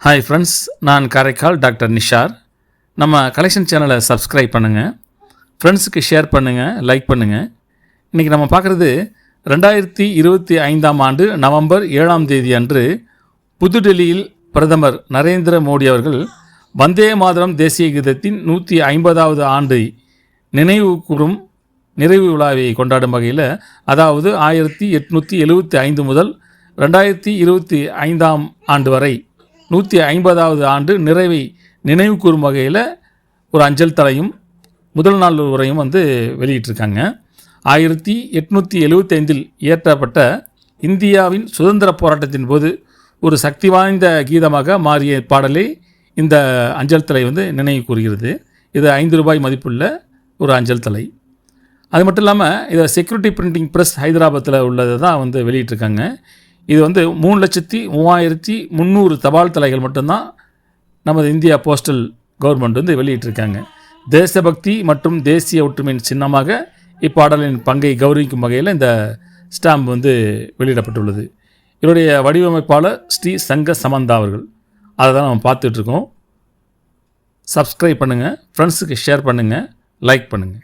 Hi friends, நான் Karaikal doctor Nishar. நம்ம collection சேனலை சப்ஸ்கிரைப் பண்ணுங்கள், ஃப்ரெண்ட்ஸுக்கு ஷேர் பண்ணுங்கள், லைக் பண்ணுங்கள். இன்றைக்கி நம்ம பார்க்குறது 2025ஆம் ஆண்டு நவம்பர் 7ஆம் தேதி அன்று புதுடெல்லியில் பிரதமர் நரேந்திர மோடி அவர்கள் வந்தே மாதரம் தேசிய கீதத்தின் 150வது ஆண்டு நினைவு கூறும் நிறைவு விழாவை கொண்டாடும் வகையில், அதாவது 1875 முதல் 2025ஆம் ஆண்டு வரை 150வது ஆண்டு நிறைவை நினைவு கூறும் வகையில் ஒரு அஞ்சல் தலையும் முதல் நாள் உரையும் வெளியிட்டிருக்காங்க. 1875இல் இயற்றப்பட்ட இந்தியாவின் சுதந்திர போராட்டத்தின் போது ஒரு சக்தி வாய்ந்த கீதமாக மாறிய பாடலே இந்த அஞ்சல் தலை நினைவு கூறுகிறது. இது 5 ரூபாய் மதிப்புள்ள ஒரு அஞ்சல் தலை. அது மட்டும் இல்லாமல் இதை செக்யூரிட்டி பிரிண்டிங் ப்ரெஸ் ஹைதராபாத்தில் உள்ளதை தான் வெளியிட்டிருக்காங்க. இது 3,03,300 தபால் தலைகள் மட்டும்தான் நமது இந்தியா போஸ்டல் கவர்மெண்ட் வெளியிட்டிருக்காங்க. தேசபக்தி மற்றும் தேசிய ஒற்றுமையின் சின்னமாக இப்பாடலின் பங்கை கௌரவிக்கும் வகையில் இந்த ஸ்டாம்ப் வெளியிடப்பட்டுள்ளது. இதனுடைய வடிவமைப்பாளர் ஸ்ரீ சங்க சமந்தா அவர்கள். அதை தான் நம்ம பார்த்துட்ருக்கோம். சப்ஸ்கிரைப் பண்ணுங்கள், ஃப்ரெண்ட்ஸுக்கு ஷேர் பண்ணுங்கள், லைக் பண்ணுங்கள்.